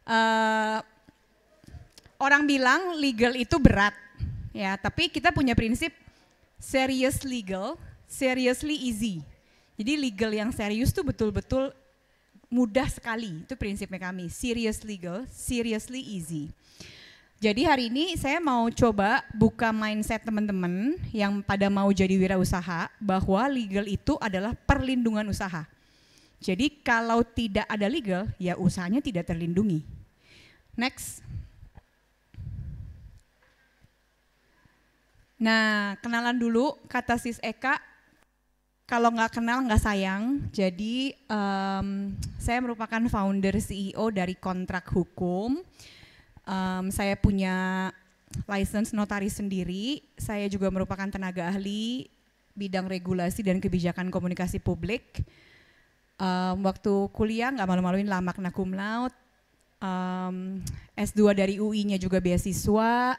Eh, Orang bilang legal itu berat, ya. Tapi kita punya prinsip serious legal, seriously easy. Jadi legal yang serius tuh betul-betul mudah sekali. Itu prinsipnya kami. Serious legal, seriously easy. Jadi hari ini saya mau coba buka mindset teman-teman yang pada mau jadi wirausaha bahwa legal itu adalah perlindungan usaha. Jadi kalau tidak ada legal, ya usahanya tidak terlindungi. Next. Nah, kenalan dulu, kata Sis Eka, kalau nggak kenal nggak sayang. Jadi saya merupakan founder CEO dari Kontrak Hukum. Saya punya license notaris sendiri. Saya juga merupakan tenaga ahli bidang regulasi dan kebijakan komunikasi publik. Waktu kuliah nggak malu-maluin lah, magna cum laude. S2 dari UI-nya juga beasiswa.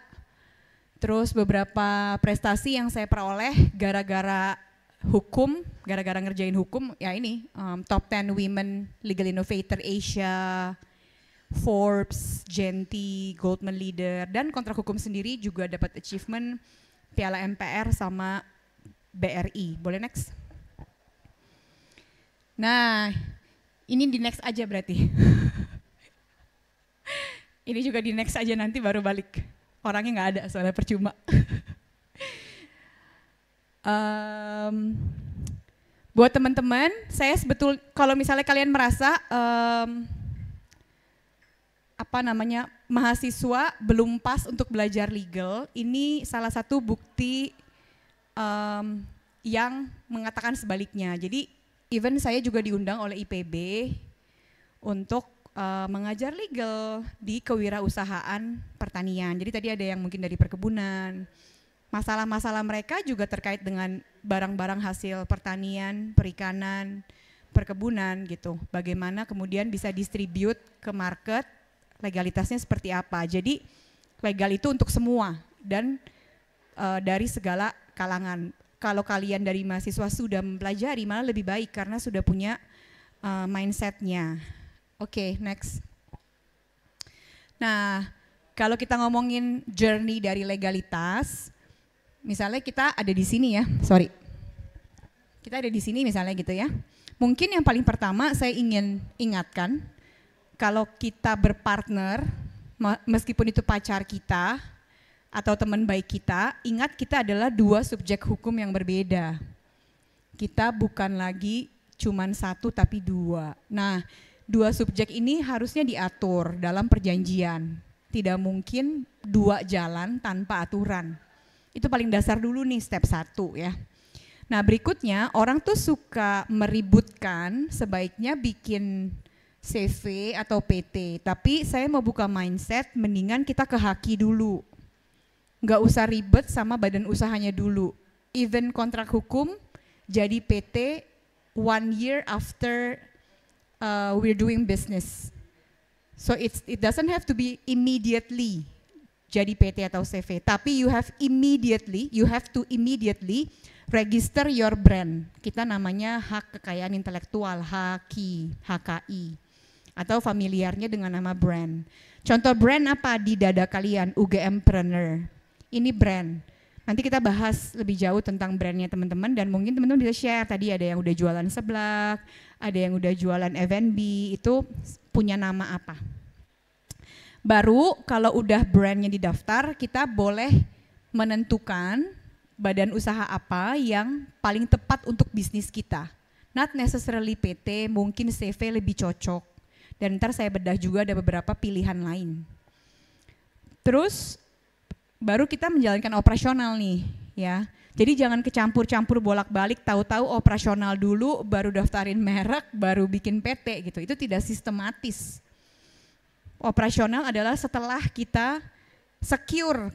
Terus beberapa prestasi yang saya peroleh gara-gara hukum, gara-gara ngerjain hukum, ya ini top 10 Women Legal Innovator Asia, Forbes, Genti, Goldman Leader, dan kontrak hukum sendiri juga dapat achievement Piala MPR sama BRI. Boleh next? Nah, ini di next aja berarti. Ini juga di next aja, nanti baru balik. Orangnya nggak ada soalnya percuma. Buat teman-teman, saya kalau misalnya kalian merasa mahasiswa belum pas untuk belajar legal, ini salah satu bukti yang mengatakan sebaliknya. Jadi even saya juga diundang oleh IPB untuk mengajar legal di kewirausahaan pertanian. Jadi tadi ada yang mungkin dari perkebunan. Masalah-masalah mereka juga terkait dengan barang-barang hasil pertanian, perikanan, perkebunan gitu. Bagaimana kemudian bisa distribute ke market, legalitasnya seperti apa. Jadi legal itu untuk semua dan dari segala kalangan. Kalau kalian dari mahasiswa sudah mempelajari malah lebih baik karena sudah punya mindsetnya. Oke, next. Nah, kalau kita ngomongin journey dari legalitas, misalnya kita ada di sini ya, kita ada di sini misalnya gitu ya. Mungkin yang paling pertama saya ingin ingatkan, kalau kita berpartner, meskipun itu pacar kita atau teman baik kita, ingat kita adalah dua subjek hukum yang berbeda. Kita bukan lagi cuman satu tapi dua. Nah, dua subjek ini harusnya diatur dalam perjanjian. Tidak mungkin dua jalan tanpa aturan. Itu paling dasar dulu nih, step 1 ya. Nah berikutnya, orang tuh suka meributkan, sebaiknya bikin CV atau PT. Tapi saya mau buka mindset, mendingan kita ke haki dulu. Nggak usah ribet sama badan usahanya dulu. Even kontrak hukum, jadi PT 1 year after we're doing business. So it doesn't have to be immediately jadi PT atau CV, tapi you have to immediately register your brand. Kita namanya hak kekayaan intelektual, HKI, atau familiarnya dengan nama brand. Contoh brand apa di dada kalian? UGMpreneur. Ini brand. Nanti kita bahas lebih jauh tentang brandnya teman-teman dan mungkin teman-teman bisa share. Tadi ada yang udah jualan seblak, ada yang udah jualan F&B, itu punya nama apa. Baru kalau udah brandnya didaftar, kita boleh menentukan badan usaha apa yang paling tepat untuk bisnis kita. Not necessarily PT, mungkin CV lebih cocok. Dan ntar saya bedah juga ada beberapa pilihan lain. Terus baru kita menjalankan operasional nih ya. Jadi jangan kecampur-campur bolak-balik, tahu-tahu operasional dulu, baru daftarin merek, baru bikin PT gitu. Itu tidak sistematis. Operasional adalah setelah kita secure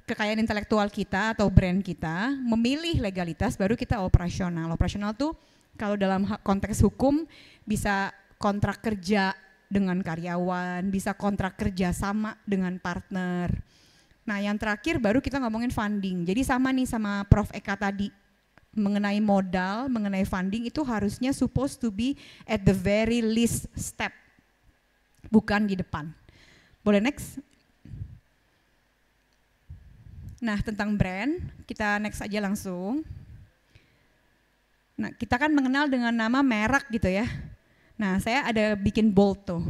kekayaan intelektual kita atau brand kita, memilih legalitas, baru kita operasional. Operasional tuh kalau dalam konteks hukum bisa kontrak kerja dengan karyawan, bisa kontrak kerja sama dengan partner. Nah yang terakhir baru kita ngomongin funding. Jadi sama nih sama Prof. Eka tadi, mengenai modal, mengenai funding itu harusnya supposed to be at the very least step. bukan di depan. Boleh next? Nah, tentang brand, kita next aja langsung. Nah, kita kan mengenal dengan nama merek gitu ya. Nah, saya ada bikin bold tuh.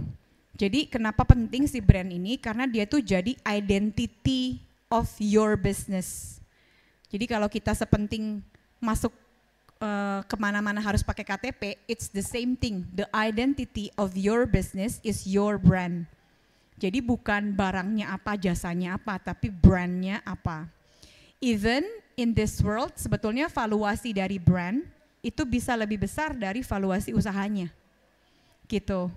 Jadi kenapa penting si brand ini? Karena dia tuh jadi identity of your business. Jadi kalau kita sepenting masuk kemana-mana harus pakai KTP, it's the same thing. The identity of your business is your brand. Jadi bukan barangnya apa, jasanya apa, tapi brandnya apa. Even in this world, sebetulnya valuasi dari brand itu bisa lebih besar dari valuasi usahanya. Gitu.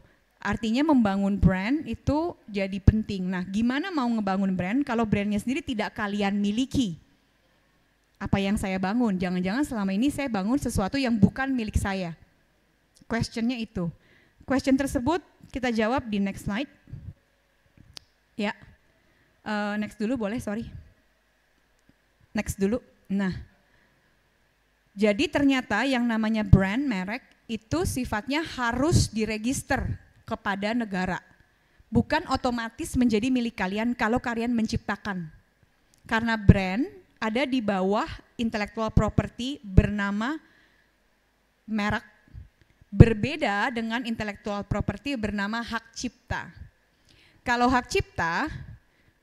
Artinya membangun brand itu jadi penting. Nah, gimana mau ngebangun brand kalau brandnya sendiri tidak kalian miliki? Apa yang saya bangun? Jangan-jangan selama ini saya bangun sesuatu yang bukan milik saya. Questionnya itu. Question tersebut kita jawab di next slide. Ya, next dulu boleh, sorry. Next dulu. Nah, jadi ternyata yang namanya brand, merek, itu sifatnya harus diregister kepada negara. Bukan otomatis menjadi milik kalian kalau kalian menciptakan. Karena brand ada di bawah intellectual property bernama merek. Berbeda dengan intellectual property bernama hak cipta. Kalau hak cipta,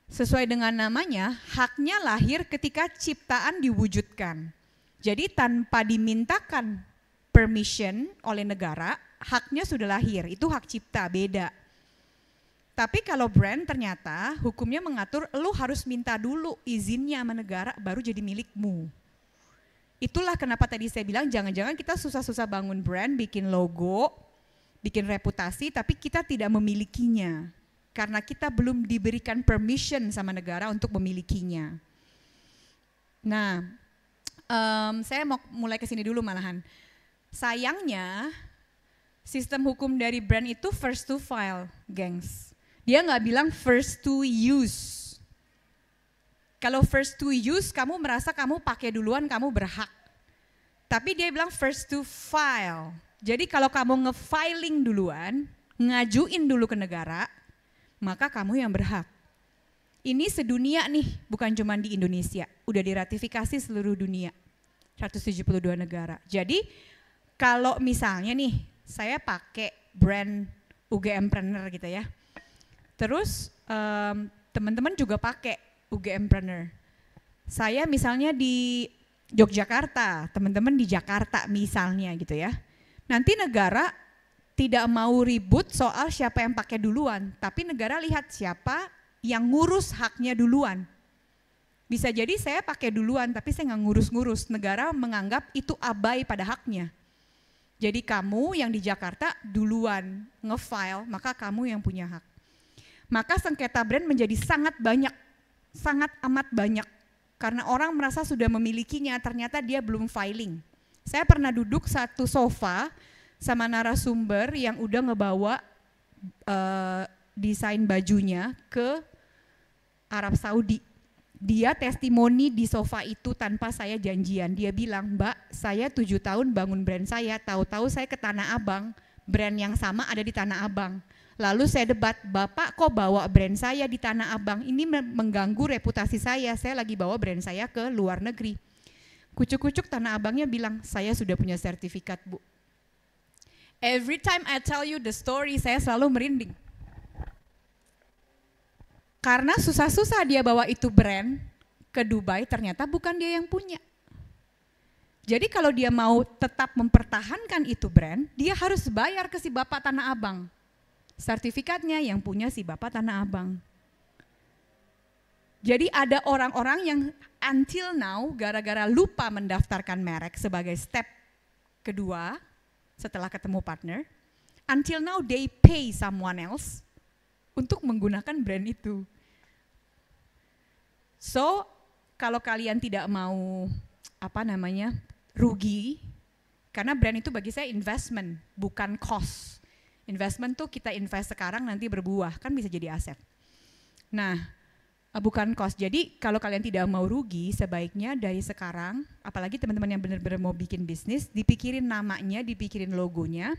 sesuai dengan namanya, haknya lahir ketika ciptaan diwujudkan. Jadi tanpa dimintakan permission oleh negara, haknya sudah lahir, itu hak cipta, beda. Tapi kalau brand ternyata hukumnya mengatur lu harus minta dulu izinnya sama negara baru jadi milikmu. Itulah kenapa tadi saya bilang jangan-jangan kita susah-susah bangun brand, bikin logo, bikin reputasi, tapi kita tidak memilikinya. Karena kita belum diberikan permission sama negara untuk memilikinya. Nah, saya mau mulai ke sini dulu malahan. Sayangnya, sistem hukum dari brand itu first to file, gengs. Dia nggak bilang first to use. Kalau first to use, kamu merasa kamu pakai duluan, kamu berhak. Tapi dia bilang first to file. Jadi kalau kamu nge-filing duluan, ngajuin dulu ke negara, maka kamu yang berhak. Ini sedunia nih, bukan cuma di Indonesia, udah diratifikasi seluruh dunia, 172 negara. Jadi kalau misalnya nih, saya pakai brand UGMpreneur gitu ya, terus teman-teman juga pakai UGMpreneur. Saya misalnya di Yogyakarta, teman-teman di Jakarta misalnya gitu ya, nanti negara tidak mau ribut soal siapa yang pakai duluan, tapi negara lihat siapa yang ngurus haknya duluan. Bisa jadi saya pakai duluan, tapi saya nggak ngurus-ngurus. Negara menganggap itu abai pada haknya. Jadi kamu yang di Jakarta duluan nge-file, maka kamu yang punya hak. Maka sengketa brand menjadi sangat banyak, sangat amat banyak. Karena orang merasa sudah memilikinya, ternyata dia belum filing. Saya pernah duduk satu sofa, sama narasumber yang udah ngebawa desain bajunya ke Arab Saudi. Dia testimoni di sofa itu tanpa saya janjian. Dia bilang, Mbak, saya 7 tahun bangun brand saya, tahu-tahu saya ke Tanah Abang, brand yang sama ada di Tanah Abang. Lalu saya debat, Bapak kok bawa brand saya di Tanah Abang? Ini mengganggu reputasi saya lagi bawa brand saya ke luar negeri. Kucuk-kucuk Tanah Abangnya bilang, saya sudah punya sertifikat, Bu. Every time I tell you the story, saya selalu merinding. Karena susah-susah dia bawa itu brand ke Dubai, ternyata bukan dia yang punya. Jadi kalau dia mau tetap mempertahankan itu brand, dia harus bayar ke si Bapak Tanah Abang. Sertifikatnya yang punya si Bapak Tanah Abang. Jadi ada orang-orang yang until now gara-gara lupa mendaftarkan merek sebagai step kedua, setelah ketemu partner, until now they pay someone else untuk menggunakan brand itu. So, kalau kalian tidak mau rugi, karena brand itu bagi saya investment, bukan cost. Investment tuh kita invest sekarang nanti berbuah, kan bisa jadi aset. Nah, bukan cost. Jadi kalau kalian tidak mau rugi, sebaiknya dari sekarang, apalagi teman-teman yang benar-benar mau bikin bisnis, dipikirin namanya, dipikirin logonya,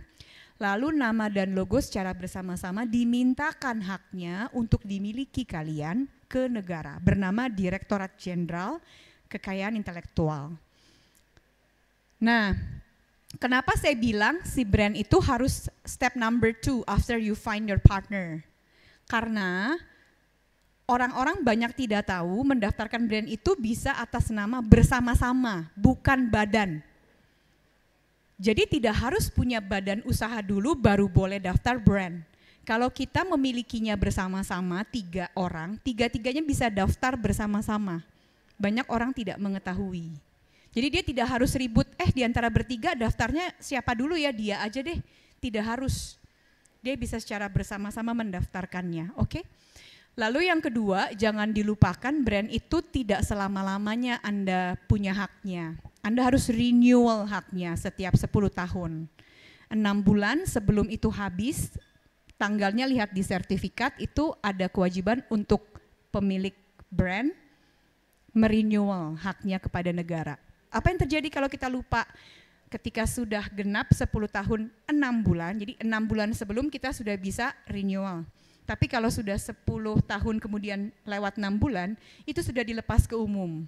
Lalu nama dan logo secara bersama-sama dimintakan haknya untuk dimiliki kalian ke negara bernama Direktorat Jenderal Kekayaan Intelektual. Nah, kenapa saya bilang si brand itu harus step number 2 after you find your partner? Karena orang-orang banyak tidak tahu mendaftarkan brand itu bisa atas nama bersama-sama, bukan badan. Jadi tidak harus punya badan usaha dulu baru boleh daftar brand. Kalau kita memilikinya bersama-sama 3 orang, 3-tiganya bisa daftar bersama-sama. Banyak orang tidak mengetahui. Jadi dia tidak harus ribut, di antara bertiga daftarnya siapa dulu ya, dia aja deh. Tidak harus. Dia bisa secara bersama-sama mendaftarkannya, oke? Lalu yang kedua, jangan dilupakan brand itu tidak selama-lamanya Anda punya haknya. Anda harus renewal haknya setiap 10 tahun. 6 bulan sebelum itu habis, tanggalnya lihat di sertifikat, itu ada kewajiban untuk pemilik brand merenewal haknya kepada negara. Apa yang terjadi kalau kita lupa? Ketika sudah genap 10 tahun 6 bulan, jadi 6 bulan sebelum kita sudah bisa renewal. Tapi kalau sudah 10 tahun kemudian lewat 6 bulan, itu sudah dilepas ke umum.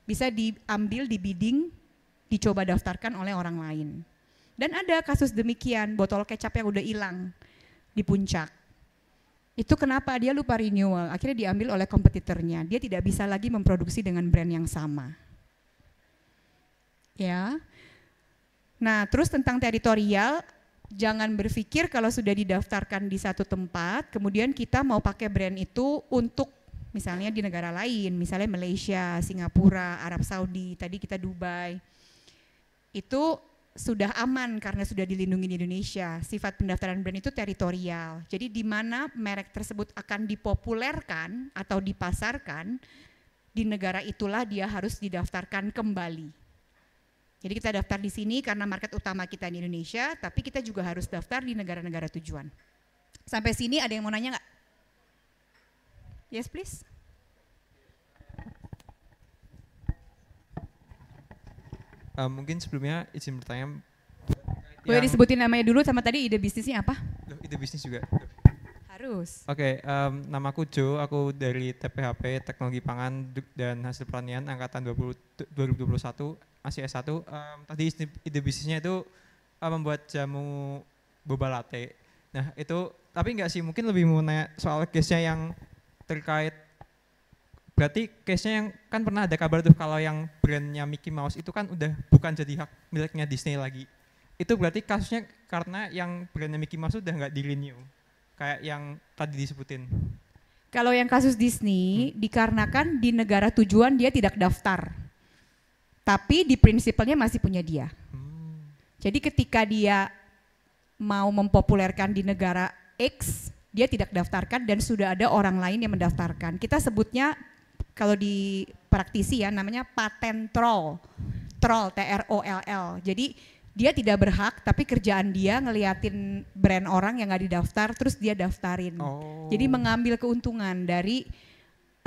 Bisa diambil, di bidding, dicoba daftarkan oleh orang lain. Dan ada kasus demikian, botol kecap yang udah hilang di puncak. Itu kenapa dia lupa renewal, akhirnya diambil oleh kompetitornya. Dia tidak bisa lagi memproduksi dengan brand yang sama. Ya. Nah, terus tentang teritorial, jangan berpikir kalau sudah didaftarkan di satu tempat, kemudian kita mau pakai brand itu untuk misalnya di negara lain, misalnya Malaysia, Singapura, Arab Saudi, tadi kita Dubai. Itu sudah aman karena sudah dilindungi di Indonesia. Sifat pendaftaran brand itu teritorial. Jadi di mana merek tersebut akan dipopulerkan atau dipasarkan, di negara itulah dia harus didaftarkan kembali. Jadi kita daftar di sini karena market utama kita di Indonesia, tapi kita juga harus daftar di negara-negara tujuan. Sampai sini ada yang mau nanya nggak? Yes, please. Mungkin sebelumnya izin bertanya. Boleh disebutin namanya dulu sama tadi ide bisnisnya apa? Loh, ide bisnis juga. Harus. Oke, namaku Jo, aku dari TPHP Teknologi Pangan dan Hasil Pertanian angkatan 2021, masih S1. Tadi ide bisnisnya itu membuat jamu boba latte. Nah itu, tapi enggak sih, mungkin lebih mau nanya soal case-nya yang terkait, berarti case-nya yang kan pernah ada kabar tuh kalau yang brandnya Mickey Mouse itu kan udah bukan jadi hak miliknya Disney lagi. Itu berarti kasusnya karena yang brandnya Mickey Mouse udah nggak di-renew, kayak yang tadi disebutin. Kalau yang kasus Disney, dikarenakan di negara tujuan dia tidak daftar, tapi di prinsipalnya masih punya dia. Jadi ketika dia mau mempopulerkan di negara X, dia tidak daftarkan dan sudah ada orang lain yang mendaftarkan. Kita sebutnya kalau di praktisi ya namanya patent troll, TROLL. Jadi dia tidak berhak, tapi kerjaan dia ngeliatin brand orang yang nggak didaftar, terus dia daftarin. Jadi mengambil keuntungan dari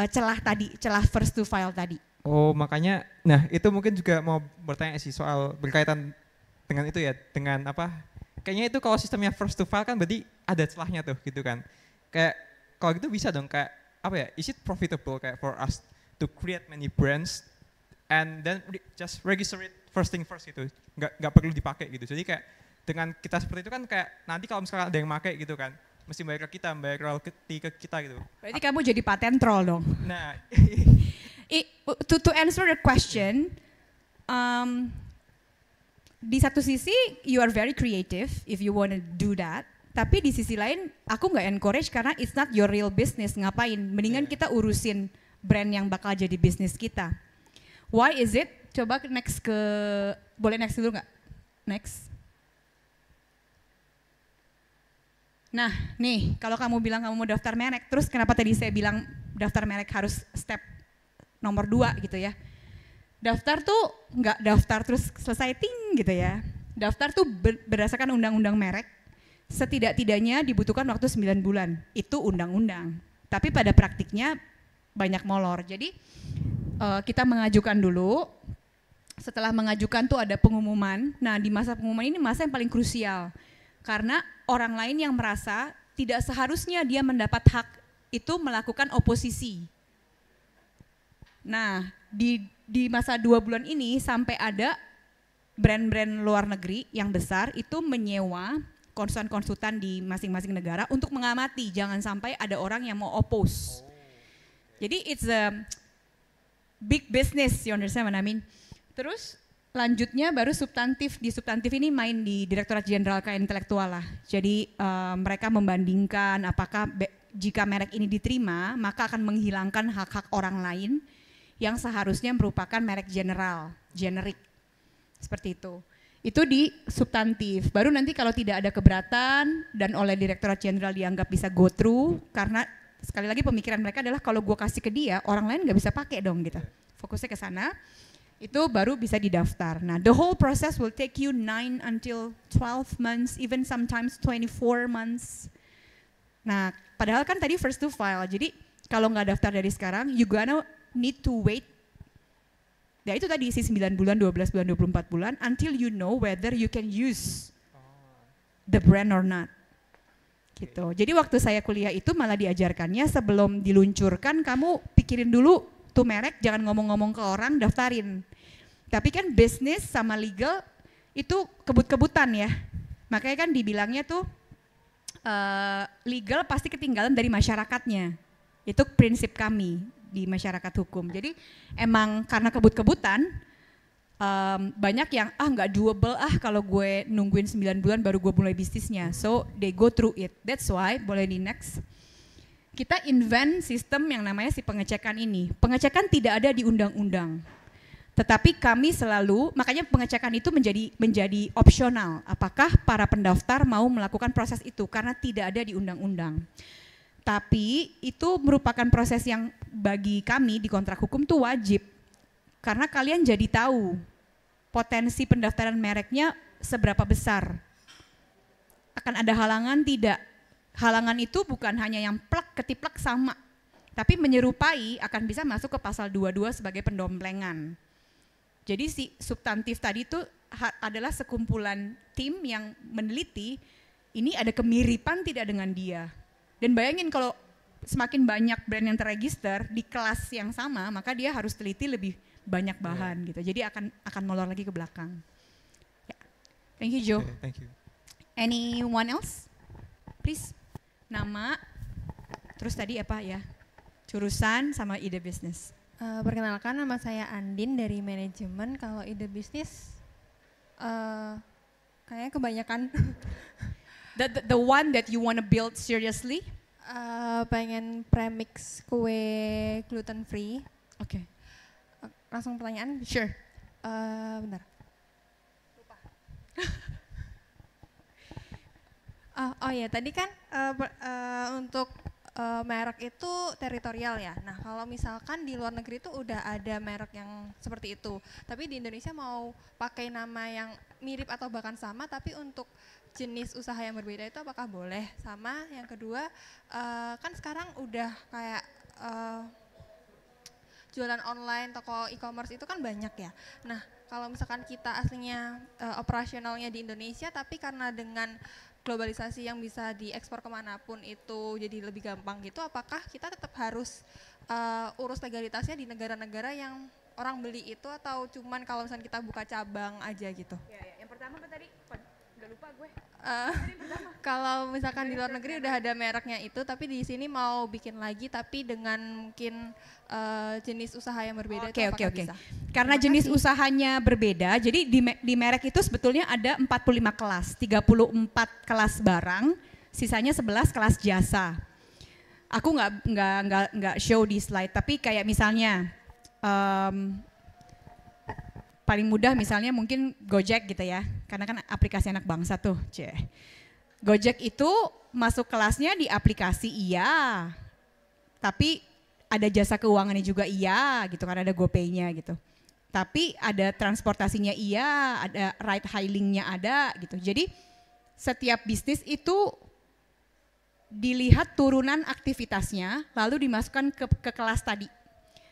celah first to file tadi. Oh makanya, nah itu mungkin juga mau bertanya sih soal berkaitan dengan itu ya, dengan apa? Kayaknya itu kalau sistemnya first to file kan berarti ada celahnya tuh gitu kan. Kayak kalau gitu bisa dong kayak apa ya? Is it profitable kayak for us to create many brands and then just register it first thing first gitu, nggak perlu dipakai gitu. Jadi kayak dengan kita seperti itu kan kayak nanti kalau misalkan ada yang pakai gitu kan, mesti bayar ke kita, bayar royalti ke kita gitu. Berarti kamu jadi patent troll dong. Nah, to answer the question, di satu sisi you are very creative if you want to do that, tapi di sisi lain aku nggak encourage karena it's not your real business. Ngapain? Mendingan kita urusin brand yang bakal jadi bisnis kita. Why is it? Coba next boleh next dulu nggak? Next. Nah nih, kalau kamu bilang kamu mau daftar merek, terus kenapa tadi saya bilang daftar merek harus step nomor 2 gitu ya. Daftar tuh nggak daftar terus selesai ting gitu ya. Daftar tuh berdasarkan undang-undang merek, setidak-tidaknya dibutuhkan waktu 9 bulan. Itu undang-undang. Tapi pada praktiknya banyak molor. Jadi kita mengajukan dulu, setelah mengajukan tuh ada pengumuman. Nah di masa pengumuman ini masa yang paling krusial. Karena orang lain yang merasa tidak seharusnya dia mendapat hak itu melakukan oposisi. Nah, di masa 2 bulan ini sampai ada brand-brand luar negeri yang besar itu menyewa konsultan-konsultan di masing-masing negara untuk mengamati, jangan sampai ada orang yang mau oppose. Jadi it's a big business, you understand what I mean? Terus lanjutnya baru substantif, di substantif ini main di Direktorat Jenderal Kekayaan Intelektual lah. Jadi mereka membandingkan apakah jika merek ini diterima, maka akan menghilangkan hak-hak orang lain yang seharusnya merupakan merek general, generik. Seperti itu. Itu di substantif. Baru nanti kalau tidak ada keberatan dan oleh Direktorat Jenderal dianggap bisa go through, karena sekali lagi pemikiran mereka adalah kalau gue kasih ke dia, orang lain nggak bisa pakai dong gitu. Fokusnya ke sana, itu baru bisa didaftar. Nah, the whole process will take you 9 until 12 months, even sometimes 24 months. Nah, padahal kan tadi first to file, jadi kalau nggak daftar dari sekarang, you gonna need to wait. Ya itu tadi isi 9 bulan, 12 bulan, 24 bulan, until you know whether you can use the brand or not. Gitu. Jadi waktu saya kuliah itu malah diajarkannya sebelum diluncurkan kamu pikirin dulu tuh merek, jangan ngomong-ngomong ke orang, daftarin. Tapi kan bisnis sama legal itu kebut-kebutan ya. Makanya kan dibilangnya tuh legal pasti ketinggalan dari masyarakatnya. Itu prinsip kami di masyarakat hukum. Jadi emang karena kebut-kebutan banyak yang nggak doable kalau gue nungguin 9 bulan baru gue mulai bisnisnya. So they go through it. That's why, boleh di next. Kita invent sistem yang namanya si pengecekan ini. Pengecekan tidak ada di undang-undang. Tetapi kami selalu, makanya pengecekan itu menjadi opsional. Apakah para pendaftar mau melakukan proses itu karena tidak ada di undang-undang. Tapi itu merupakan proses yang bagi kami di kontrak hukum tuh wajib. Karena kalian jadi tahu potensi pendaftaran mereknya seberapa besar. Akan ada halangan tidak. Halangan itu bukan hanya yang plek ketiplek sama, tapi menyerupai akan bisa masuk ke pasal 22 sebagai pendomplengan. Jadi si substantif tadi itu adalah sekumpulan tim yang meneliti ini ada kemiripan tidak dengan dia. Dan bayangin kalau semakin banyak brand yang terregister di kelas yang sama, maka dia harus teliti lebih banyak bahan gitu. Jadi akan molor lagi ke belakang. Ya. Thank you Joe. Okay, thank you. Anyone else? Please. Nama, terus tadi apa ya? Jurusan sama ide bisnis. Perkenalkan, nama saya Andin dari manajemen. Kalau ide bisnis, kayaknya kebanyakan. The one that you wanna build seriously? Pengen premix kue gluten free. Oke. Langsung pertanyaan? Sure. Bentar. Lupa. Oh ya, tadi kan untuk merek itu teritorial ya. Nah, kalau misalkan di luar negeri itu udah ada merek yang seperti itu, tapi di Indonesia mau pakai nama yang mirip atau bahkan sama, tapi untuk jenis usaha yang berbeda itu apakah boleh? Sama yang kedua, kan sekarang udah kayak jualan online, toko e-commerce itu kan banyak ya. Nah, kalau misalkan kita aslinya operasionalnya di Indonesia, tapi karena dengan globalisasi yang bisa diekspor kemanapun itu jadi lebih gampang gitu, apakah kita tetap harus urus legalitasnya di negara-negara yang orang beli itu, atau cuman kalau misalnya kita buka cabang aja gitu? Ya. Yang pertama apa tadi? Udah lupa gue. Kalau misalkan di luar negeri udah ada mereknya itu, tapi di sini mau bikin lagi tapi dengan mungkin jenis usaha yang berbeda. Oke. Karena jenis usahanya berbeda, jadi di merek itu sebetulnya ada 45 kelas, 34 kelas barang, sisanya 11 kelas jasa. Aku nggak show di slide, tapi kayak misalnya paling mudah misalnya mungkin Gojek gitu ya, karena kan aplikasi anak bangsa tuh. Gojek itu masuk kelasnya di aplikasi iya, tapi ada jasa keuangannya juga iya gitu, karena ada GoPay-nya gitu. Tapi ada transportasinya iya, ada ride hailing-nya ada gitu. Jadi setiap bisnis itu dilihat turunan aktivitasnya lalu dimasukkan ke kelas tadi.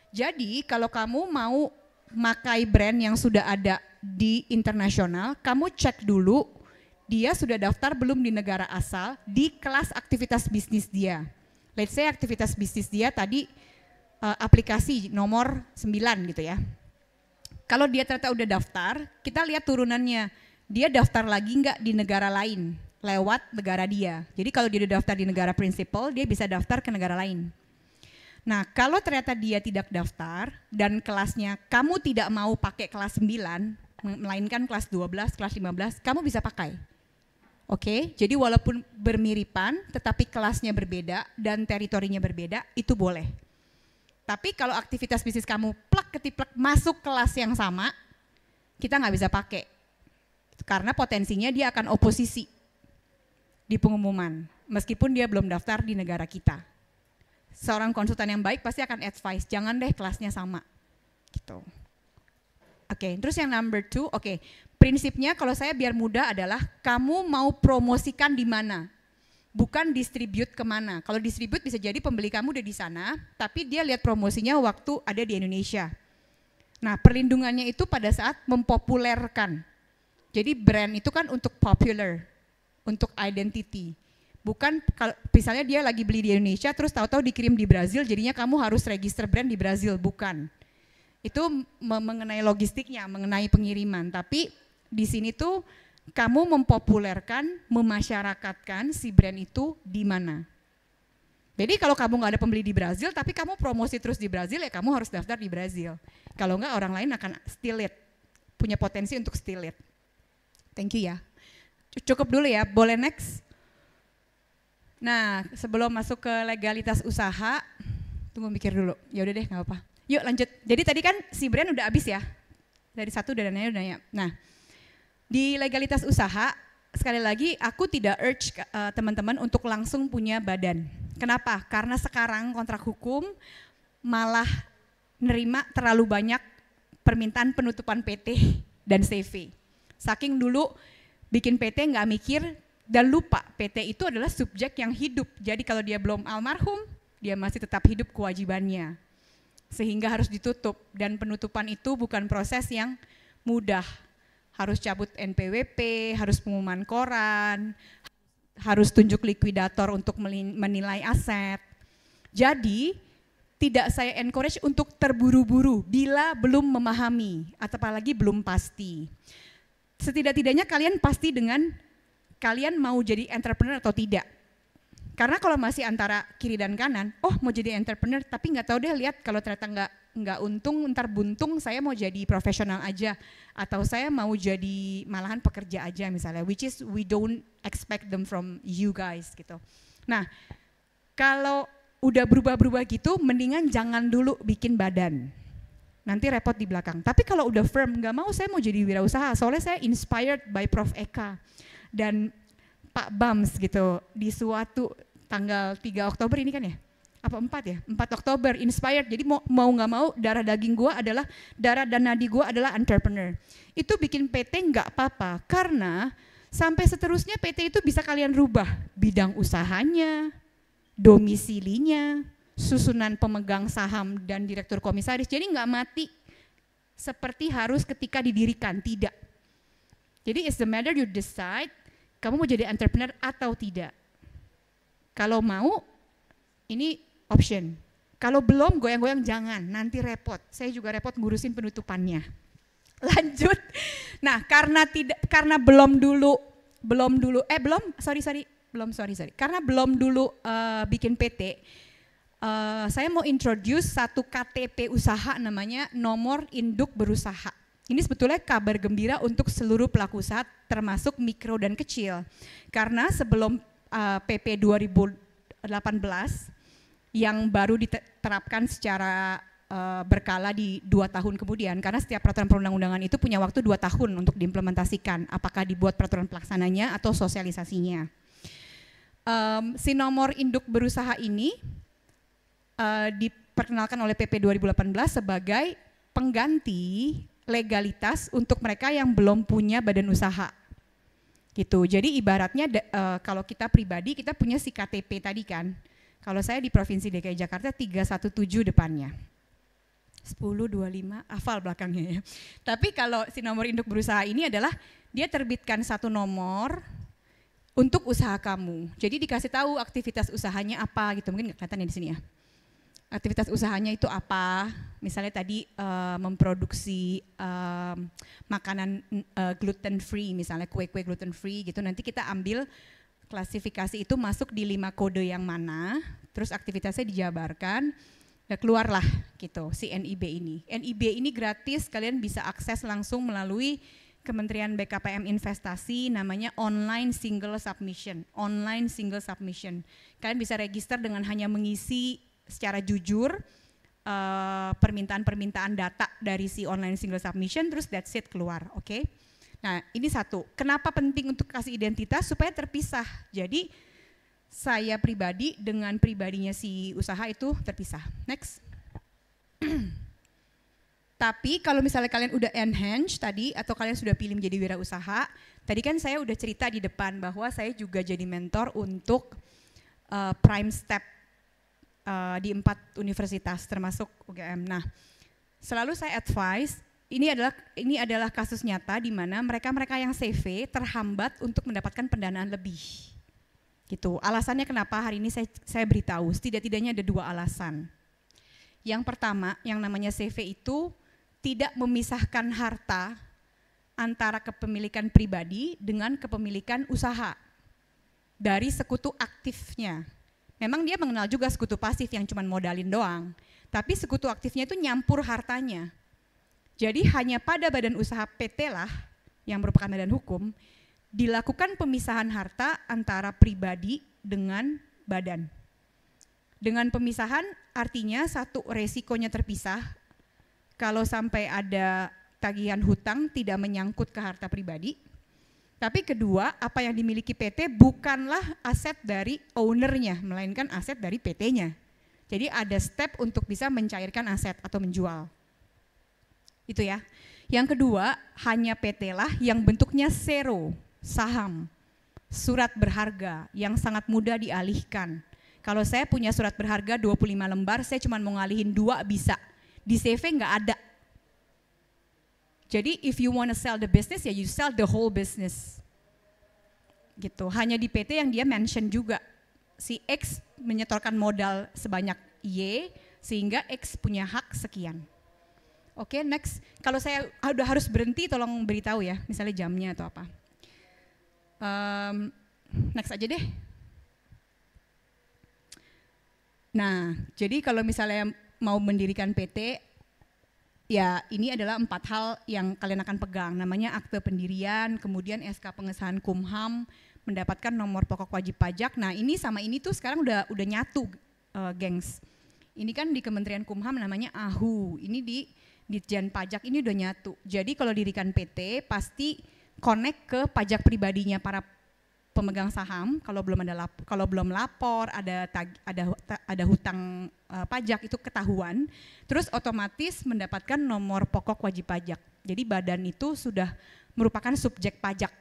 Jadi kalau kamu mau makai brand yang sudah ada di internasional, kamu cek dulu dia sudah daftar belum di negara asal di kelas aktivitas bisnis dia. Let's say aktivitas bisnis dia tadi aplikasi nomor 9 gitu ya. Kalau dia ternyata udah daftar, kita lihat turunannya. Dia daftar lagi nggak di negara lain lewat negara dia. Jadi kalau dia udah daftar di negara prinsipal, dia bisa daftar ke negara lain. Nah, kalau ternyata dia tidak daftar dan kelasnya kamu tidak mau pakai kelas 9, melainkan kelas 12, kelas 15, kamu bisa pakai. Oke, jadi walaupun bermiripan, tetapi kelasnya berbeda dan teritorinya berbeda, itu boleh. Tapi kalau aktivitas bisnis kamu plek ketiplek masuk kelas yang sama, kita nggak bisa pakai. Karena potensinya dia akan oposisi di pengumuman, meskipun dia belum daftar di negara kita. Seorang konsultan yang baik pasti akan advice, jangan deh kelasnya sama. Gitu. Oke, terus yang number 2, prinsipnya kalau saya biar mudah adalah kamu mau promosikan di mana? Bukan distribute kemana. Kalau distribute bisa jadi pembeli kamu udah di sana, tapi dia lihat promosinya waktu ada di Indonesia. Nah, perlindungannya itu pada saat mempopulerkan. Jadi brand itu kan untuk popular, untuk identity. Bukan kalau misalnya dia lagi beli di Indonesia terus tahu-tahu dikirim di Brazil, jadinya kamu harus register brand di Brazil, bukan. Itu mengenai logistiknya, mengenai pengiriman. Tapi di sini tuh kamu mempopulerkan, memasyarakatkan si brand itu di mana. Jadi kalau kamu nggak ada pembeli di Brazil, tapi kamu promosi terus di Brazil, ya kamu harus daftar di Brazil. Kalau nggak orang lain akan steal it, punya potensi untuk steal it. Thank you ya. Cukup dulu ya, boleh next? Nah, sebelum masuk ke legalitas usaha, tunggu mikir dulu. Ya udah deh, nggak apa-apa. Yuk lanjut. Jadi tadi kan si brand udah habis ya, dari 1 udah nanya. Nah, di legalitas usaha, sekali lagi aku tidak urge teman-teman untuk langsung punya badan. Kenapa? Karena sekarang kontrak hukum malah nerima terlalu banyak permintaan penutupan PT dan CV. Saking dulu bikin PT nggak mikir dan lupa PT itu adalah subjek yang hidup. Jadi kalau dia belum almarhum, dia masih tetap hidup kewajibannya. Sehingga harus ditutup, dan penutupan itu bukan proses yang mudah. Harus cabut NPWP, harus pengumuman koran, harus tunjuk likuidator untuk menilai aset. Jadi tidak saya encourage untuk terburu-buru bila belum memahami, atau apalagi belum pasti. Setidak-tidaknya kalian pasti dengan kalian mau jadi entrepreneur atau tidak. Karena kalau masih antara kiri dan kanan, mau jadi entrepreneur tapi nggak tahu deh, lihat kalau ternyata nggak untung, ntar buntung, saya mau jadi profesional aja, atau saya mau jadi malahan pekerja aja misalnya, which is we don't expect them from you guys gitu. Nah, kalau udah berubah-berubah gitu, mendingan jangan dulu bikin badan, nanti repot di belakang. Tapi kalau udah firm, nggak mau, saya mau jadi wirausaha, soalnya saya inspired by Prof. Eka dan Pak Bams gitu, di suatu tanggal 3 Oktober ini kan ya? Apa 4 ya? 4 Oktober, inspired. Jadi mau nggak mau darah daging gue adalah, darah dan nadi gue adalah entrepreneur. Itu bikin PT nggak apa-apa, karena sampai seterusnya PT itu bisa kalian rubah bidang usahanya, domisilinya, susunan pemegang saham dan direktur komisaris. Jadi nggak mati seperti harus ketika didirikan, tidak. Jadi it's the matter you decide, kamu mau jadi entrepreneur atau tidak. Kalau mau, ini option. Kalau belum, goyang-goyang jangan, nanti repot. Saya juga repot ngurusin penutupannya. Lanjut. Nah, karena belum dulu. Karena belum dulu bikin PT, saya mau introduce satu KTP usaha namanya nomor induk berusaha. Ini sebetulnya kabar gembira untuk seluruh pelaku usaha termasuk mikro dan kecil. Karena sebelum PP 2018 yang baru diterapkan secara berkala di 2 tahun kemudian, karena setiap peraturan perundang-undangan itu punya waktu 2 tahun untuk diimplementasikan, apakah dibuat peraturan pelaksananya atau sosialisasinya. Si nomor induk berusaha ini diperkenalkan oleh PP 2018 sebagai pengganti legalitas untuk mereka yang belum punya badan usaha. Gitu. Jadi ibaratnya kalau kita pribadi, kita punya si KTP tadi kan. Kalau saya di Provinsi DKI Jakarta 317 depannya. 1025, hafal belakangnya ya. Tapi kalau si nomor induk berusaha ini adalah dia terbitkan satu nomor untuk usaha kamu. Jadi dikasih tahu aktivitas usahanya apa gitu, mungkin nggak kelihatan ya di sini ya. Aktivitas usahanya itu apa, misalnya tadi memproduksi makanan gluten free, misalnya kue-kue gluten free gitu, nanti kita ambil klasifikasi itu masuk di 5 kode yang mana, terus aktivitasnya dijabarkan, ya keluarlah gitu si NIB ini. NIB ini gratis, kalian bisa akses langsung melalui Kementerian BKPM Investasi, namanya online single submission. Online single submission. Kalian bisa register dengan hanya mengisi secara jujur permintaan-permintaan data dari si online single submission, terus that's it, keluar, oke? Nah ini satu, kenapa penting untuk kasih identitas? Supaya terpisah, jadi saya pribadi dengan pribadinya si usaha itu terpisah. Next. Tapi kalau misalnya kalian udah enhance tadi, atau kalian sudah pilih menjadi wirausaha, tadi kan saya udah cerita di depan bahwa saya juga jadi mentor untuk Prime Step di 4 universitas termasuk UGM. Nah, selalu saya advise, ini adalah kasus nyata di mana mereka yang CV terhambat untuk mendapatkan pendanaan lebih. Gitu. Alasannya kenapa hari ini saya beritahu, setidak-tidaknya ada 2 alasan. Yang pertama, yang namanya CV itu tidak memisahkan harta antara kepemilikan pribadi dengan kepemilikan usaha dari sekutu aktifnya. Memang dia mengenal juga sekutu pasif yang cuma modalin doang, tapi sekutu aktifnya itu nyampur hartanya. Jadi hanya pada badan usaha PT lah yang merupakan badan hukum dilakukan pemisahan harta antara pribadi dengan badan. Dengan pemisahan artinya satu, resikonya terpisah. Kalau sampai ada tagihan hutang tidak menyangkut ke harta pribadi. Tapi kedua, apa yang dimiliki PT bukanlah aset dari ownernya, melainkan aset dari PT-nya. Jadi ada step untuk bisa mencairkan aset atau menjual. Itu ya. Yang kedua, hanya PT lah yang bentuknya zero, saham, surat berharga yang sangat mudah dialihkan. Kalau saya punya surat berharga 25 lembar, saya cuma mau ngalihin 2 bisa. Di CV nggak ada. Jadi if you want to sell the business, ya you sell the whole business. Gitu. Hanya di PT yang dia mention juga. Si X menyetorkan modal sebanyak Y, sehingga X punya hak sekian. Oke, next. Kalau saya udah harus berhenti, tolong beritahu ya, misalnya jamnya atau apa. Next aja deh. Nah, jadi kalau misalnya mau mendirikan PT, ya ini adalah 4 hal yang kalian akan pegang, namanya akte pendirian, kemudian SK pengesahan Kumham, mendapatkan nomor pokok wajib pajak. Nah ini sama ini tuh sekarang udah nyatu, gengs. Ini kan di Kementerian Kumham namanya AHU, ini di Ditjen Pajak ini udah nyatu. Jadi kalau dirikan PT pasti connect ke pajak pribadinya para pemegang saham. Kalau belum lapor, ada hutang pajak itu ketahuan. Terus otomatis mendapatkan nomor pokok wajib pajak. Jadi badan itu sudah merupakan subjek pajak.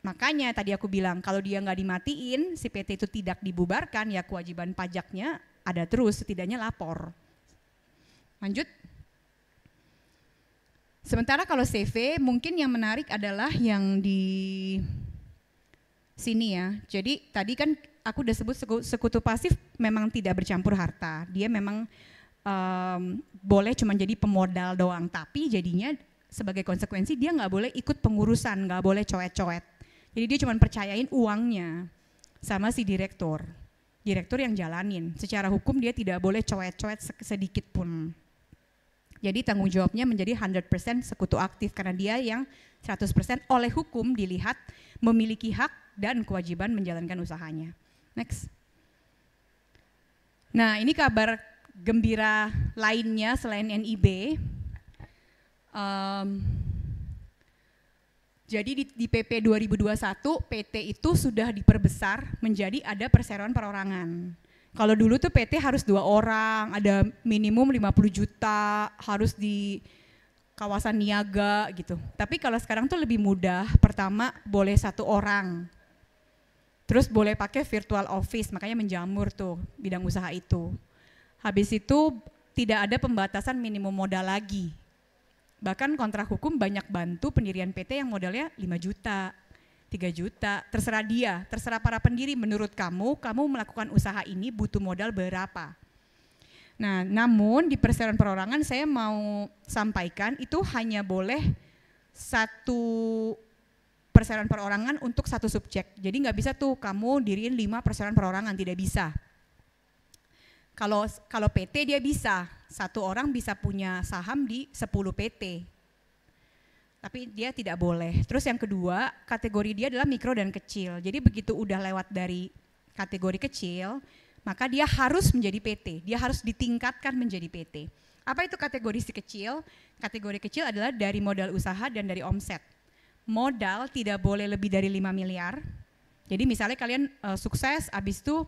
Makanya tadi aku bilang kalau dia nggak dimatiin, si PT itu tidak dibubarkan, ya kewajiban pajaknya ada terus, setidaknya lapor. Lanjut. Sementara kalau CV mungkin yang menarik adalah yang di sini ya. Jadi tadi kan aku udah sebut sekutu pasif memang tidak bercampur harta. Dia memang boleh cuma jadi pemodal doang, tapi jadinya sebagai konsekuensi dia nggak boleh ikut pengurusan, nggak boleh coet-coet. Jadi dia cuma percayain uangnya sama si direktur. Direktur yang jalanin. Secara hukum dia tidak boleh coet-coet sedikit pun. Jadi tanggung jawabnya menjadi 100% sekutu aktif karena dia yang 100% oleh hukum dilihat memiliki hak dan kewajiban menjalankan usahanya. Next. Nah ini kabar gembira lainnya selain NIB. Jadi di PP 2021 PT itu sudah diperbesar menjadi ada perseroan perorangan. Kalau dulu tuh PT harus 2 orang, ada minimum 50 juta, harus di kawasan niaga gitu. Tapi kalau sekarang tuh lebih mudah, pertama boleh 1 orang. Terus boleh pakai virtual office, makanya menjamur tuh bidang usaha itu. Habis itu tidak ada pembatasan minimum modal lagi. Bahkan kontrak hukum banyak bantu pendirian PT yang modalnya 5 juta, 3 juta, terserah dia, terserah para pendiri. Menurut kamu melakukan usaha ini butuh modal berapa. Nah, namun di perseroan perorangan saya mau sampaikan itu hanya boleh 1 perseroan perorangan untuk 1 subjek. Jadi nggak bisa tuh kamu diriin 5 perseroan perorangan, tidak bisa. Kalau PT dia bisa, 1 orang bisa punya saham di 10 PT. Tapi dia tidak boleh. Terus yang kedua, kategori dia adalah mikro dan kecil. Jadi begitu udah lewat dari kategori kecil, maka dia harus menjadi PT. Dia harus ditingkatkan menjadi PT. Apa itu kategori si kecil? Kategori kecil adalah dari modal usaha dan dari omset. Modal tidak boleh lebih dari 5 miliar. Jadi misalnya kalian sukses, habis itu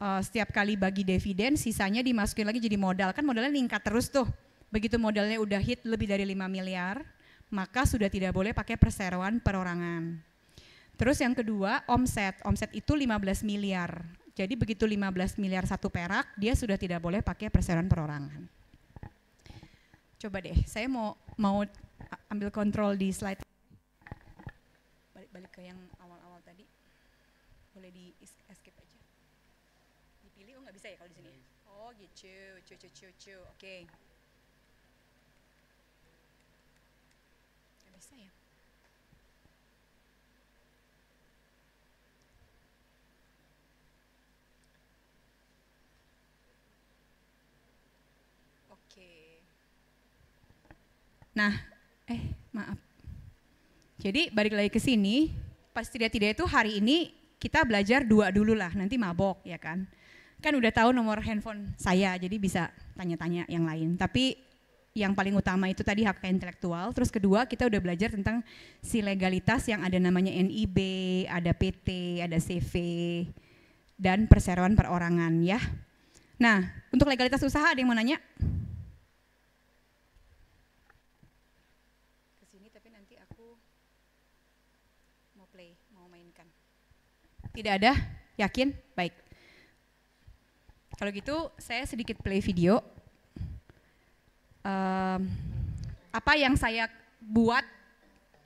setiap kali bagi dividen, sisanya dimasukin lagi jadi modal. Kan modalnya meningkat terus tuh. Begitu modalnya udah hit lebih dari 5 miliar, maka sudah tidak boleh pakai perseroan perorangan. Terus yang kedua, omset. Omset itu 15 miliar. Jadi begitu 15 miliar 1 perak, dia sudah tidak boleh pakai perseroan perorangan. Coba deh, saya mau ambil kontrol di slide. Balik ke yang awal-awal tadi. Boleh di escape aja. Dipilih, nggak bisa ya kalau di sini? Oh gitu, oke. Nggak bisa ya? Oke. Nah, maaf. Jadi balik lagi ke sini, pas tidak itu hari ini kita belajar 2 dulu lah, nanti mabok ya kan. Kan udah tahu nomor handphone saya, jadi bisa tanya-tanya yang lain. Tapi yang paling utama itu tadi hak intelektual, terus kedua kita udah belajar tentang si legalitas yang ada namanya NIB, ada PT, ada CV, dan perseroan perorangan ya. Nah, untuk legalitas usaha ada yang mau nanya? Kesini tapi nanti aku mau play, mau mainkan. Tidak ada? Yakin? Baik. Kalau gitu saya sedikit play video. Apa yang saya buat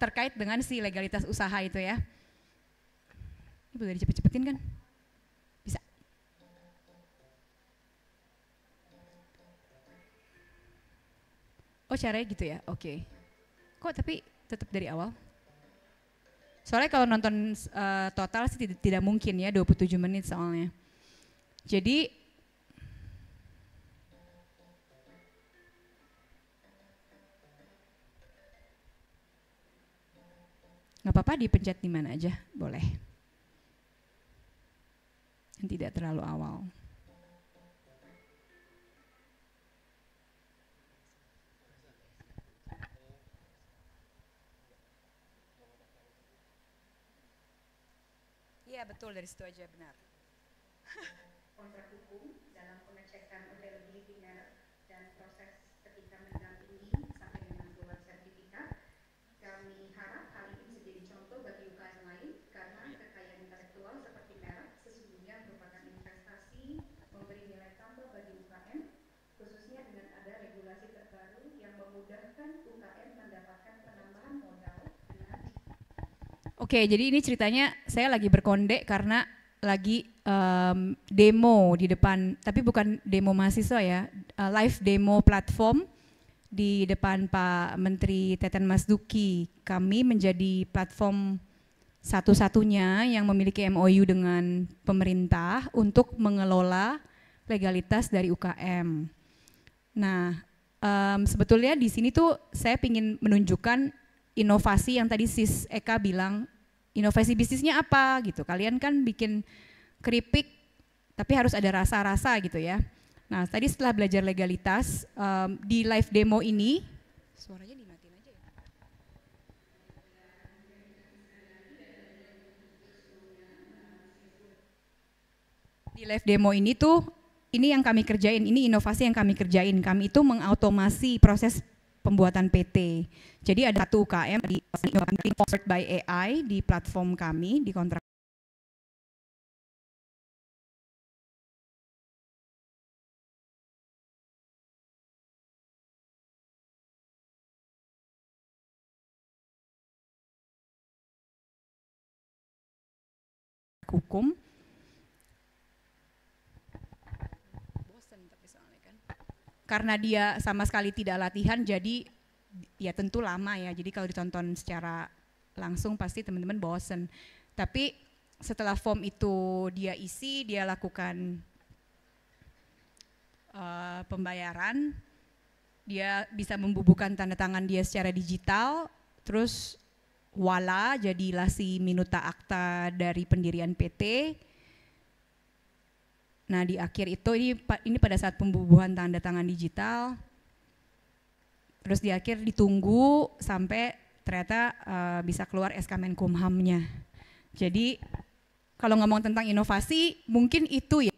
terkait dengan si legalitas usaha itu ya. Ini boleh dicepet-cepetin kan? Bisa. Oh caranya gitu ya? Oke. Kok tapi tetap dari awal? Soalnya kalau nonton total sih tidak mungkin ya 27 menit soalnya. Jadi nggak apa-apa dipencet di mana aja, boleh. Yang tidak terlalu awal. Iya betul, dari situ aja benar. Kontrak hukum dalam pengecekan availability merek dan proses ketika mendampingi sampai dengan keluar sertifikat. Kami harap hal ini menjadi contoh bagi UKM lain karena kekayaan intelektual seperti merek sesungguhnya merupakan investasi memberi nilai tambah bagi UKM, khususnya dengan ada regulasi terbaru yang memudahkan UKM mendapatkan penambahan modal dengan. Oke, jadi ini ceritanya saya lagi berkonde karena lagi demo di depan, tapi bukan demo mahasiswa ya, live demo platform di depan Pak Menteri Teten Mas Duki. Kami menjadi platform satu-satunya yang memiliki MOU dengan pemerintah untuk mengelola legalitas dari UKM. Nah, sebetulnya di sini tuh saya ingin menunjukkan inovasi yang tadi Sis Eka bilang, inovasi bisnisnya apa gitu. Kalian kan bikin keripik tapi harus ada rasa-rasa gitu ya. Nah tadi setelah belajar legalitas di live demo ini, suaranya dimatiin aja ya. Di live demo ini tuh, ini yang kami kerjain, ini inovasi yang kami kerjain. Kami itu mengautomasi proses pembuatan PT. Jadi ada 1 UKM di Powered by AI di platform kami di kontrak hukum. Karena dia sama sekali tidak latihan, jadi ya tentu lama ya. Jadi kalau ditonton secara langsung pasti teman-teman bosen. Tapi setelah form itu dia isi, dia lakukan pembayaran, dia bisa membubuhkan tanda tangan dia secara digital, terus voila, jadilah si minuta akta dari pendirian PT. Nah di akhir itu ini pada saat pembubuhan tanda tangan digital, terus di akhir ditunggu sampai ternyata bisa keluar SK Menkumham-nya. Jadi kalau ngomong tentang inovasi mungkin itu ya.